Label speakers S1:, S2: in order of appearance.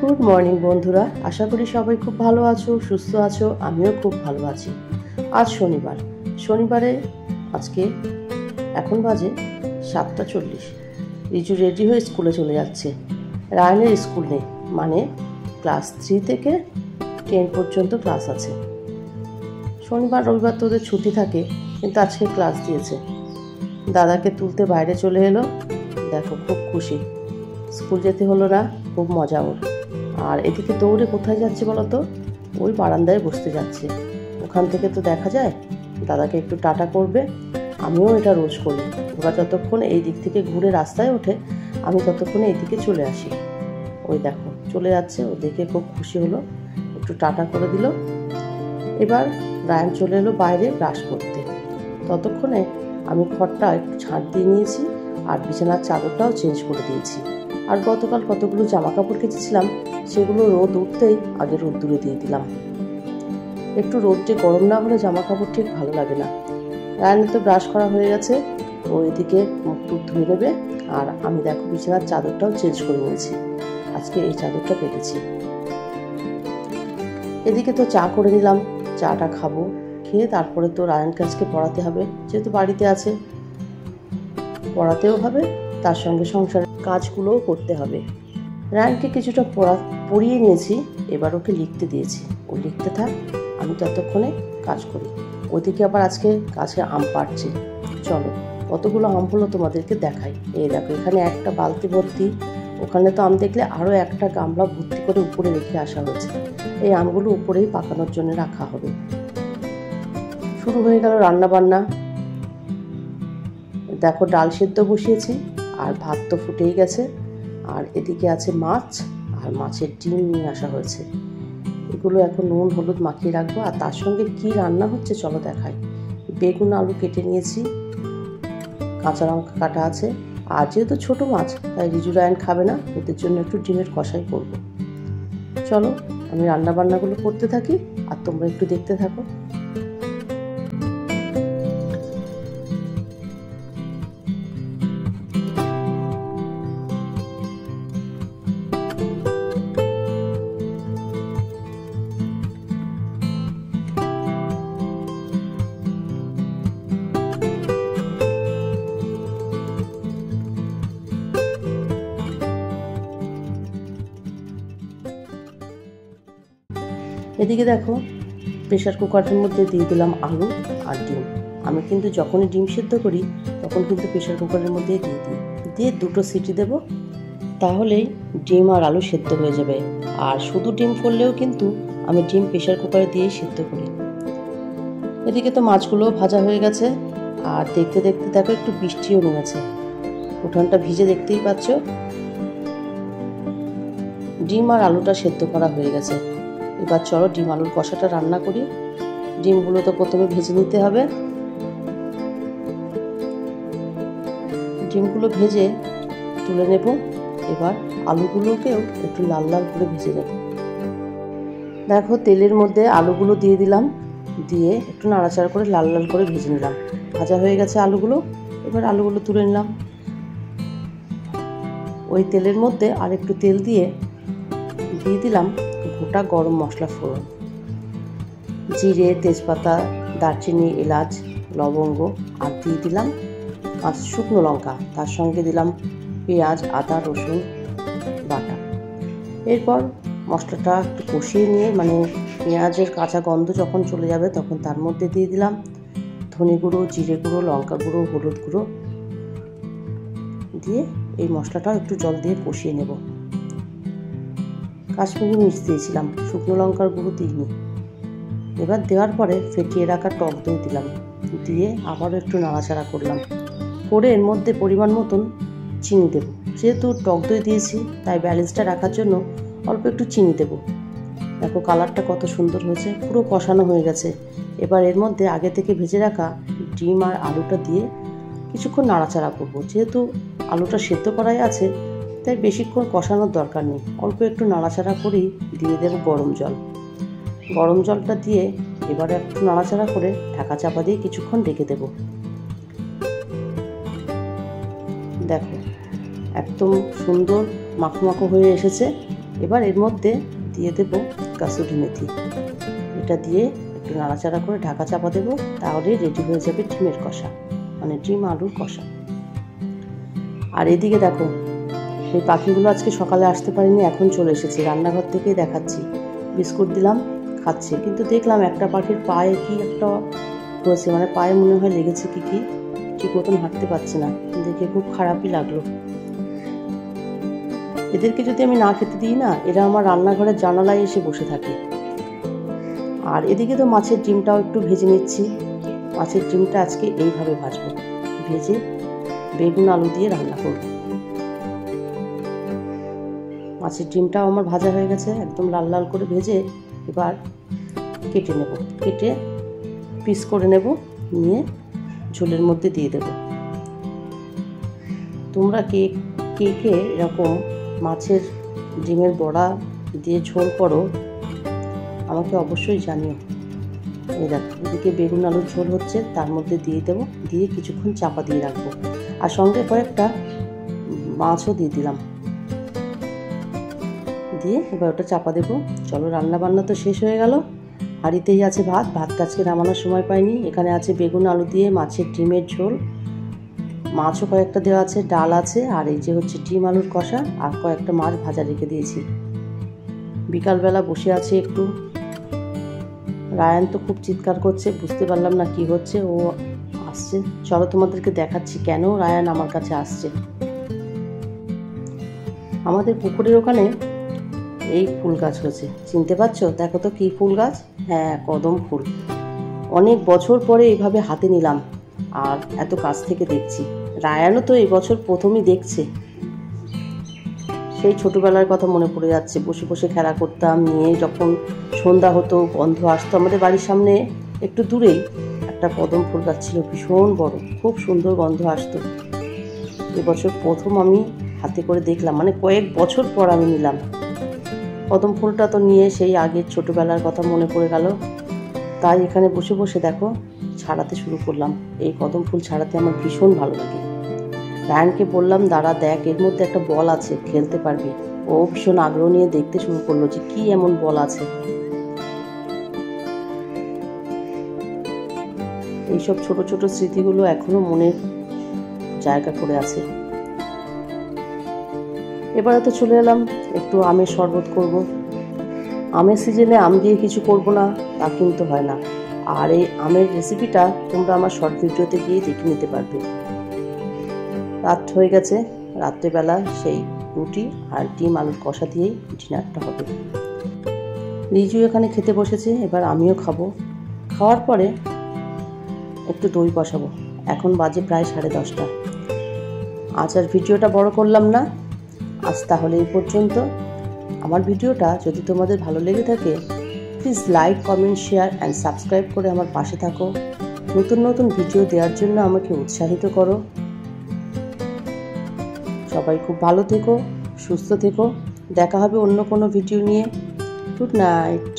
S1: Good morning বন্ধুরা, আশা করি সবাই খুব ভালো আছো, সুস্থ আছো। আমিও খুব ভালো আছি। আজ শনিবারে আজকে এখন বাজে 7:40। রিজু রেডি হয়ে স্কুলে চলে যাচ্ছে। রায়নের স্কুল নেই, মানে ক্লাস 3 থেকে 10 পর্যন্ত ক্লাস আছে। শনিবার রবিবার তো ওদের ছুটি থাকে, কিন্তু আজকে ক্লাস দিয়েছে। দাদাকে তুলতে বাইরে চলে এলো। দেখো, খুব খুশি, স্কুল যেতে হলো না, খুব মজা ওর। আর এদিকে দৌড়ে কোথায় যাচ্ছে বলো তো? ওই বারান্দায় বসতে যাচ্ছে। ওখান থেকে তো দেখা যায়। দাদাকে একটু টাটা করবে। আমিও এটা রোজ করি। ওরা যতক্ষণ এই দিক থেকে ঘুরে রাস্তায় ওঠে, আমি ততক্ষণে এইদিকে চলে আসি। ওই দেখো চলে যাচ্ছে, ও দেখে খুব খুশি হলো, একটু টাটা করে দিল। এবার রায়ান চলে এলো বাইরে ব্রাশ করতে। ততক্ষণে আমি ঘরটা একটু ঝাঁট দিয়ে নিয়েছি, আর বিছানার চাদরটাও চেঞ্জ করে দিয়েছি। আর গতকাল কতগুলো জামা কাপড় কেচেছিলাম, সেগুলো রোদ উঠতেই আগে রোদ্দুরে দিয়ে দিলাম। একটু রোদে গরম না হলে জামা কাপড় ঠিক ভালো লাগে না। রায়ানের তো ব্রাশ করা হয়ে গেছে, ও এদিকে মুখ টুক ধুয়ে নেবে। আর আমি দেখো বিছানার চাদরটাও চেঞ্জ করে নিয়েছি। আজকে এই চাদরটা পেতেছি। এদিকে তো চা করে নিলাম, চাটা খাবো। খেয়ে তারপরে তো রায়ানকে আজকে পড়াতে হবে, যেহেতু বাড়িতে আছে। পড়াতেও হবে, তার সঙ্গে সংসারের কাজগুলোও করতে হবে। রায়ানকে কিছুটা পড়িয়ে নিয়েছি, এবার ওকে লিখতে দিয়েছি। ও লিখতে থাক, আমি ততক্ষণে কাজ করি। ওদিকে আবার আজকে গাছে আম পাড়ছে। চলো, কতগুলো আম হলো তোমাদেরকে দেখাই। এই দেখো, এখানে একটা বালতি ভর্তি, ওখানে তো আম দেখলে আরও একটা গামলা ভর্তি করে উপরে রেখে আসা হয়েছে। এই আমগুলো উপরেই পাকানোর জন্য রাখা হবে। শুরু হয়ে গেল রান্না বান্না। দেখো, ডাল সেদ্ধ বসিয়েছি, আর ভাত তো ফুটেই গেছে। আর এদিকে আছে মাছ, আর মাছের ডিম নিয়ে আসা হয়েছে। এগুলো এখন নুন হলুদ মাখিয়ে রাখবো। আর তার সঙ্গে কি রান্না হচ্ছে চলো দেখাই। বেগুন আলু কেটে নিয়েছি, কাঁচা লঙ্কা কাটা আছে। আর যেহেতু ছোট মাছ, তাই রিজু রায়ান খাবে না, ওদের জন্য একটু ডিমের কষাই করব। চলো, আমি রান্না বান্নাগুলো করতে থাকি, আর তোমরা একটু দেখতে থাকো। এদিকে দেখো, প্রেশার কুকারের মধ্যে দিয়ে দিলাম আলু আর ডিম। আমি কিন্তু যখনই ডিম সেদ্ধ করি, তখন কিন্তু প্রেশার কুকারের মধ্যে দিয়ে 2টো সিটি দেব। তাহলেই ডিম আর আলু সেদ্ধ হয়ে যাবে। আর শুধু ডিম করলেও কিন্তু আমি ডিম প্রেশার কুকারে দিয়েই সেদ্ধ করি। এদিকে তো মাছগুলোও ভাজা হয়ে গেছে। আর দেখতে দেখতে দেখো, একটু বৃষ্টিও নেমেছে, উঠোনটা ভিজে দেখতেই পাচ্ছ। ডিম আর আলুটা সেদ্ধ করা হয়ে গেছে। এবার চলো ডিম আলুর কষাটা রান্না করি। ডিমগুলো তো প্রথমে ভেজে নিতে হবে। ডিমগুলো ভেজে তুলে নেব। এবার আলুগুলোকেও একটু লাল লাল করে ভেজে নেব। দেখো, তেলের মধ্যে আলুগুলো দিয়ে দিলাম, দিয়ে একটু নাড়াচাড়া করে লাল লাল করে ভেজে নিলাম। ভাজা হয়ে গেছে আলুগুলো। এবার আলুগুলো তুলে নিলাম। ওই তেলের মধ্যে আর একটু তেল দিয়ে দিলাম গোটা গরম মশলা ফোড়ন, জিরে তেজপাতা দারচিনি এলাচ লবঙ্গ, আর দিয়ে দিলাম 5 শুকনো লঙ্কা। তার সঙ্গে দিলাম পেঁয়াজ আদা রসুন বাটা। এরপর মশলাটা একটু কষিয়ে নিয়ে, মানে পেঁয়াজের কাঁচা গন্ধ যখন চলে যাবে, তখন তার মধ্যে দিয়ে দিলাম ধনে গুঁড়ো জিরে গুঁড়ো লঙ্কা গুঁড়ো হলুদ গুঁড়ো দিয়ে এই মশলাটাও একটু জল দিয়ে কষিয়ে নেব। কাশ্মীরি মির্চ দিয়েছিলাম, শুকনো লঙ্কার গুঁড়ো দিইনি। এবার দেওয়ার পরে ফেটিয়ে রাখা টক দই দিলাম, দিয়ে আবারও একটু নাড়াচাড়া করলাম। করে এর মধ্যে পরিমাণ মতন চিনি দেব। যেহেতু টক দই দিয়েছি, তাই ব্যালেন্সটা রাখার জন্য অল্প একটু চিনি দেব। দেখো কালারটা কত সুন্দর হয়েছে, পুরো কষানো হয়ে গেছে। এবার এর মধ্যে আগে থেকে ভেজে রাখা ডিম আর আলুটা দিয়ে কিছুক্ষণ নাড়াচাড়া করব। যেহেতু আলুটা সেদ্ধ করাই আছে, তাই বেশিক্ষণ কষানোর দরকার নেই। অল্প একটু নাড়াচাড়া করেই দিয়ে দেব গরম জল। গরম জলটা দিয়ে এবারে একটু নাড়াচাড়া করে ঢাকা চাপা দিয়ে কিছুক্ষণ রেখে দেব। দেখো, একদম সুন্দর মাখো মাখো হয়ে এসেছে। এবার এর মধ্যে দিয়ে দেব কাসুরি মেথি। এটা দিয়ে একটু নাড়াচাড়া করে ঢাকা চাপা দেবো, তাহলে রেডি হয়ে যাবে ডিমের কষা, মানে ডিম আলুর কষা। আর এদিকে দেখো, সেই পাখিগুলো আজকে সকালে আসতে পারিনি, এখন চলে এসেছি, রান্নাঘর থেকেই দেখাচ্ছি। বিস্কুট দিলাম, খাচ্ছে, কিন্তু দেখলাম একটা পাখির পায়ে কি একটা হয়েছে, মানে পায়ে মনে হয় লেগেছে কি ঠিক মতন হাঁটতে পারছে না, দেখে খুব খারাপই লাগলো। এদেরকে যদি আমি না খেতে দিই না, এরা আমার রান্নাঘরের জানালায় এসে বসে থাকে। আর এদিকে তো মাছের ডিমটাও একটু ভেজে নিচ্ছি। মাছের ডিমটা আজকে এইভাবে ভাজবো, ভেজে বেগুন আলু দিয়ে রান্না করব। মাছের ডিমটাও আমার ভাজা হয়ে গেছে, একদম লাল লাল করে ভেজে এবার কেটে নেব, কেটে পিস করে নেব, নিয়ে ঝোলের মধ্যে দিয়ে দেব। তোমরা কে কে এরকম মাছের ডিমের বড়া দিয়ে ঝোল করো আমাকে অবশ্যই জানিও। এই দেখো, এদিকে বেগুন আলুর ঝোল হচ্ছে, তার মধ্যে দিয়ে দেবো, দিয়ে কিছুক্ষণ চাপা দিয়ে রাখবো। আর সঙ্গে কয়েকটা মাছও দিয়ে দিলাম, দিয়ে এবার ওটা চাপা দেবো। চলো, রান্না বান্না তো শেষ হয়ে গেল। হাঁড়িতেই আছে ভাত, ভাতটা আজকে নামানোর সময় পাইনি। এখানে আছে বেগুন আলু দিয়ে মাছের ডিমের ঝোল, মাছও কয়েকটা দেওয়া আছে, ডাল আছে, আর এই যে হচ্ছে ডিম আলুর কষা, আর কয়েকটা মাছ ভাজা রেখে দিয়েছি। বিকালবেলা বসে আছে একটু। রায়ান তো খুব চিৎকার করছে, বুঝতে পারলাম না কি হচ্ছে, ও আসছে। চলো তোমাদেরকে দেখাচ্ছি কেন রায়ান আমার কাছে আসছে। আমাদের পুকুরের ওখানে এই ফুল গাছ হয়েছে, চিনতে পারছো? দেখো তো কি ফুল গাছ, হ্যাঁ কদম ফুল। অনেক বছর পরে এইভাবে হাতে নিলাম আর এত কাছ থেকে দেখছি। রায়ানও তো এই বছর প্রথমই দেখছে। সেই ছোটবেলার কথা মনে পড়ে যাচ্ছে, বসে বসে খেলা করতাম নিয়ে, যখন সন্ধ্যা হতো গন্ধ আসতো। আমাদের বাড়ির সামনে একটু দূরেই একটা কদম ফুল গাছ ছিল, ভীষণ বড়, খুব সুন্দর গন্ধ আসতো। এবছর প্রথম আমি হাতে করে দেখলাম, মানে কয়েক বছর পর আমি নিলাম কদম ফুলটা। তো নিয়ে সেই আগের ছোটবেলার কথা মনে পড়ে গেল, তাই এখানে বসে বসে দেখো ছাড়াতে শুরু করলাম। এই কদম ফুল ছাড়াতে আমার ভীষণ ভালো লাগে। রায়ানকে বললাম, দাঁড়া দেখ, এর মধ্যে একটা বল আছে, খেলতে পারবি। ও ভীষণ আগ্রহ নিয়ে দেখতে শুরু করলো যে কি এমন বল আছে। এইসব ছোট ছোট স্মৃতিগুলো এখনো মনের জায়গা করে আছে। এবারে তো চলে এলাম, একটু আমের শরবত করব। আমের সিজনে আম দিয়ে কিছু করব না তা কিন্তু হয় না। আর এই আমের রেসিপিটা তোমরা আমার শর্ট ভিডিওতে গিয়ে দেখে নিতে পারবে। রাত হয়ে গেছে, রাত্রেবেলা সেই রুটি আর ডিম আলুর কষা দিয়েই ডিনারটা হবে। রিজু এখানে খেতে বসেছে, এবার আমিও খাবো। খাওয়ার পরে একটু দই বসাবো। এখন বাজে প্রায় 10:30। আজ আর ভিডিওটা বড় করলাম না, আজ তাহলে এই পর্যন্ত। আমার ভিডিওটা যদি তোমাদের ভালো লেগে থাকে, please like, comment, share and subscribe করে আমার পাশে থাকো। নতুন নতুন ভিডিও দেওয়ার জন্য আমাকে উৎসাহিত করো। সবাই খুব ভালো থেকো, সুস্থ থেকো। দেখা হবে অন্য কোনো ভিডিও নিয়ে। Good night.